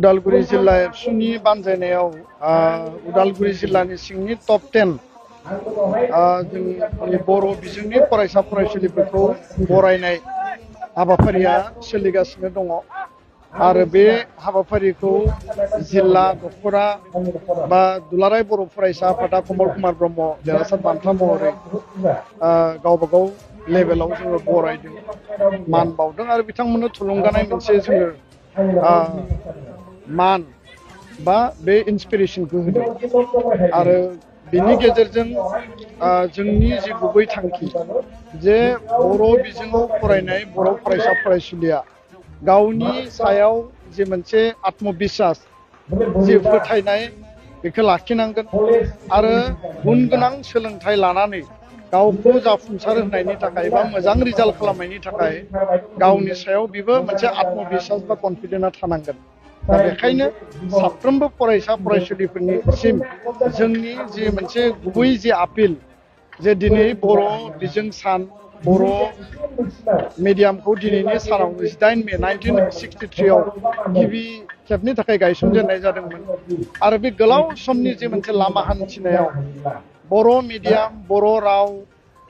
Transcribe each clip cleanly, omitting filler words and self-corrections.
उदालगुरि जिल्ला एबसुनि बानजायनायाव उदालगुरि जिल्लानि सिंनि टप 10 जोंनि बर' बिजोंनि फरायसा फरायसुलिफोरखौ बरायनाय हाबाफारिया सोलिगासिनो दङ आरो बे हाबाफारिखौ जिल्ला दखरा बा दुलाराय बर' फरायसा आफादा कमल कुमार ब्रह्म देरहासार बान्था महरै गावबा गाव लेभेलाव जोङो बरायदों मान बावदों आरो बिथांमोननो थुलुंगानाय मोनसे जोङो मान बा बे इन्सपिरेशनखौ होदों आरो बिनि गेजेरजों जोंनि जि गुबै थांखि जे बर' बिजोङाव फरायनाय बर' फरायसा फरायसुलिया गावनि सायाव जे मोनसे आत्मबिश्वास जि फोथायनाय बेखौ लाखिनांगोन आरो गुन गोनां सोलोंथाइ लानानै गावखौ जाफुंसार होनायनि थाखाय बा मोजां रिजाल्ट खालामनायनि थाखाय गावनि सायाव बेबो मोनसे आत्मबिश्वास बा कनफिडेन्सआ थानांगोन। दा बेखायनो साफ्रोमबो फरायसा फरायसुलिफोरनिसिम जोंनि जि मोनसे गुबै जि आपिल जे दिनै बर' बिजों सान बर' मिडियामखौ दिनैनि सानाव 18 मे 1963 आव गिबि खेबनि थाखाय गायसनजेननाय जादोंमोन आरो बे गोलाव समनि जे मोनसे लामा हान्थिनायाव बर' मिडियाम बर' राव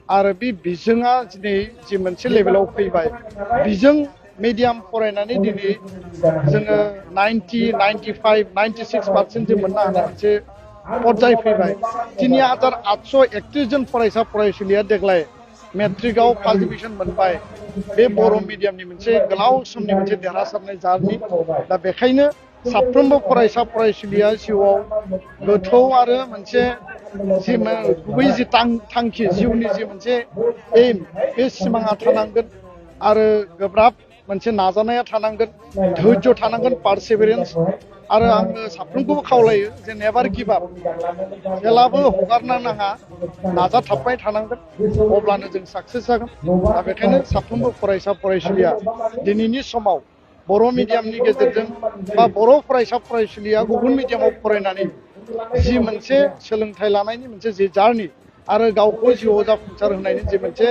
आरो बे बिजोङा दिनै जि मोनसे लेभेलाव फैबाय बिजों मिडियाम फरायनानै दिनै जोङो 90, 95, 96% जों मोननो हानाय मोनसे पर्याय फैबाय। 3831 जन फरायसा फरायसुलिया देग्लाय मेट्रिकआव फार्स्ट डिभिजन मोनबाय। बे बर' मिडियामनि मोनसे गोलाव समनि मोनसे देरहासारनाय जार्नि। दा बेखायनो साफ्रोमबो फरायसा फरायसुलिया जिउआव गोथौ आरो मोनसे जि गुबै जि थांखि जिउनि जि मोनसे एम बे सिमाङा थानांगोन आरो गोब्राब मोनसे नाजानाया थानांगोन, धैर्य थानांगोन, पारसेभेरेन्स आरो आङो साफ्रोमखौबो खावलायो जे नेभार गिभ आप, जेब्लाबो हगारनो नाङा, नाजाथाबबाय थानांगोन, अब्लानो जों साक्सेस जागोन। दा बेखायनो साफ्रोमबो फरायसा फरायसुलिया दिनैनि समाव बर' मिडियामनि गेजेरजों बा बर' फरायसा फरायसुलिया गुबुन मिडियामाव फरायनानै जि मोनसे सोलोंथाइ लानायनि मोनसे जि जार्नि आरो गावखौ जिउआव जाफुंसार होनायनि जि मोनसे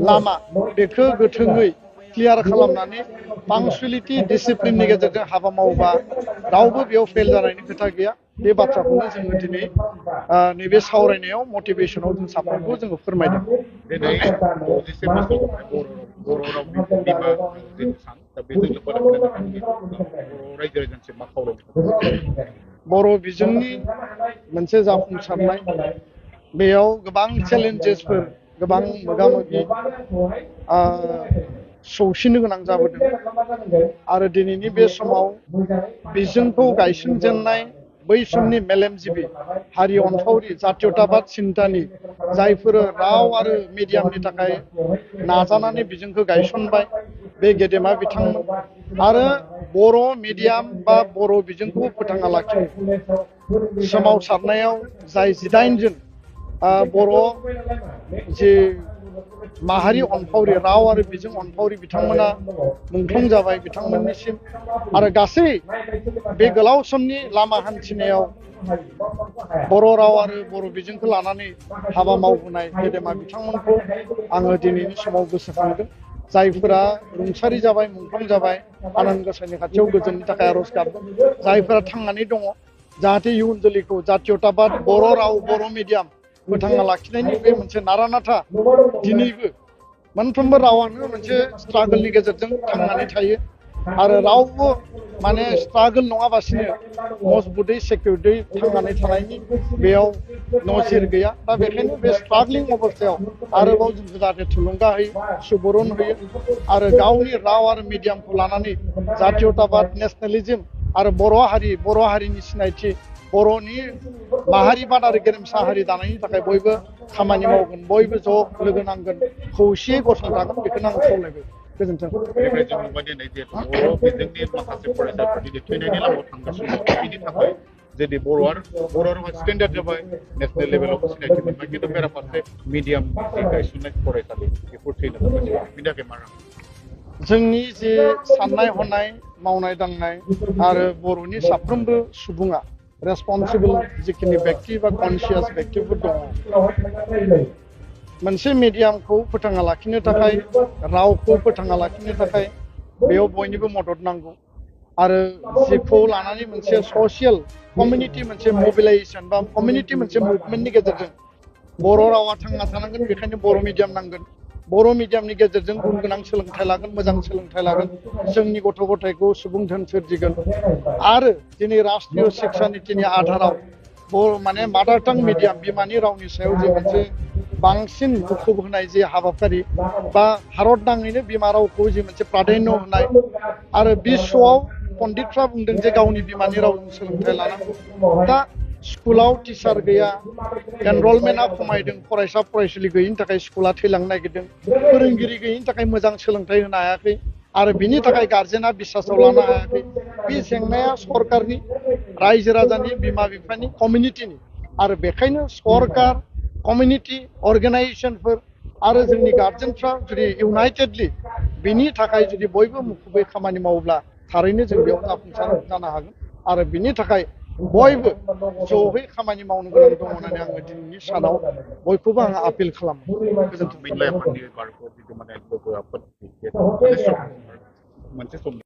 लामा बेखौ गोथोङै क्लियार खालामनानै पांक्चुएलिटी डिसिप्लिननि गेजेरजों हाबा मावोबा रावबो बेयाव फेल जानायनि खोथा गैया। बे बाथ्राखौनो जोङो दिनै नैबे सावरायनायाव मटिभेशनाव जों साफ्रोमखौ जोङो फोरमायदों। दिनै 25 बोसोर बर' रावनि बिमा जिथु सान दा बेजों लोब्बा लाखिनानै बर' रायजो राजानिसिम मा खावलायनो बर' बिजोंनि मोनसे जाफुंसारनाय बेयाव गोबां चेलेन्जेसफोर गोबां मोगा मोगि सौसिनो गोनां जाबोदों आरो दिनैनि बे समाव बिजोंखौ गायसनजेननाय बै समनि मेलेमजिबि हारि अनफावरि जातीयताबाद सिन्तानि जायफोर राव आरो मिडियामनि थाखाय नाजानानै बिजोंखौ गायसनबाय बे गेदेमा बिथांमोन आरो बर' मिडियाम बा बर' बिजोंखौ फोथांना लाखिनो सोमावसारनायाव जाय 18 जन बर' जे माहारि अनफावरि राव आरो बिजों अनफावरि बिथांमोना मुंख्लं जाबाय। बिथांमोननिसिम आरो गासै बे गोलाव समनि लामा हान्थिनायाव बर' राव आरो बर' बिजोंखौ लानानै हाबा मावबोनाय गेदेमा बिथांमोनखौ आङो दिनैनि समाव गोसोखांदों। जायफोरा रुंसारि जाबाय, मुंख्लं जाबाय, आनान गसाइनि खाथियाव गोजोननि थाखाय आर'ज गाबदों। जायफोरा थांनानै दङ जाहाथे इयुन जोलैखौ जातीयताबाद बर' राव बर' मिडियाम फोथांना लाखिनायनि बे मोनसे नारा-नाथा दिनैबो मोनफ्रोमबो रावानो मोनसे स्ट्रागोलनि गेजेरजों थांनानै थायो आरो रावबो माने स्ट्रागोल नङाबासिनो मजबुतै सेक्युर्डै थांनानै थानायनि बेयाव नजिर गैया। दा बेखायनो बे स्ट्रागलिं अबस्थायाव आरोबाव जों जाहाथे थुलुंगा होयो, सुबुरुन होयो आरो गावनि राव आरो मिडियामखौ लानानै जातीयताबाद नेसनेलिज्म आरो बर' हारिनि सिनायथि बर'नि माहारिबाद आरो गेरेमसा हारि दानायनि थाखाय बयबो खामानि मावगोन, बयबो ज' लोगो नांगोन, खौसेयै गसंथागोन बेखौनो आं खावलायबाय। गोजोन्थों। बेनिफ्राय जों नुबाय दिनै जिहेतु बर' बिजोंनि माखासे फरायसाफोर दिनै थैनायनि लामायाव थांगासिनो दं। बिनि थाखाय जुदि बर' रावा स्टेन्डार्ड जाबाय, नेसनेल लेभेलावबो सिनायथि मोनबाय, खिन्थु बेराफारसे मिडियामनि जि गायसननाय फरायसालि बेफोर थैनो थांगासिनो बिनि थाखाय मा राहा? जोंनि जे साननाय हनाय मावनाय दांनाय आरो बर'नि साफ्रोमबो सुबुङा रेसपन्सिबल जिखिनि व्यक्ति बा कनसियास व्यक्तिफोर दङ मोनसे मिडियामखौ फोथांना लाखिनो थाखाय रावखौ फोथांना लाखिनो थाखाय बेयाव बयनिबो मदद नांगौ आरो जिखौ लानानै मोनसे ससियेल कमिउनिटि मोनसे मबिलाइजेसन बा कमिउनिटि मोनसे मुभमेन्टनि गेजेरजों बर' रावा थांना थानांगोन बेखायनो बर' मिडियाम नांगोन बर' मिडियामनि गेजेरजों गुन गोनां सोलोंथाइ लागोन मोजां सोलोंथाइ लागोन जोंनि गथ' गथायखौ सुबुं धोन सोरजिगोन आरो दिनै राष्ट्रीय शिक्षा नीतिनि आधाराव बर' माने मादार टां मिडियाम बिमानि रावनि सायाव जे मोनसे बांसिन मुखुब होनाय जे हाबाफारि बा भारत नाङैनो बिमा रावखौ जे मोनसे प्राधान्य होनाय आरो बिश्वआव पण्डितफ्रा बुंदों जे गावनि बिमानि रावजों सोलोंथाइ लानांगौ दा स्कुलाव टिचार गैया एनरलमेन्टआ खमायदों फरायसा फरायसुलि गैयिनि थाखाय स्कुला थैलांनो नागिरदों फोरोंगिरि गैयिनि थाखाय मोजां सोलोंथाइ होनो हायाखै आरो बिनि थाखाय गार्जेना बिश्वासाव लानो हायाखै बे जेंनाया सरकारनि रायजो राजानि बिमा बिफानि कमिउनिटिनि आरो बेखायनो सरकार कमिउनिटि अर्गेनाइजेसनफोर आरो जोंनि गार्जेनफ्रा जुदि इउनाइटेडलि बिनि थाखाय जुदि बयबो मुखुबै खामानि मावोब्ला थारैनो जों बेयाव जाफुंसार जानो हागोन आरो बिनि थाखाय बयबो जयै खामानि मावनो गोनां दं होननानै आङो दिनैनि सानाव बयखौबो आङो आपिल खालामो गोजोन्थों बिलाइ आफादनि बारखौ जिथु माने लोगो आफाद मोनसे सम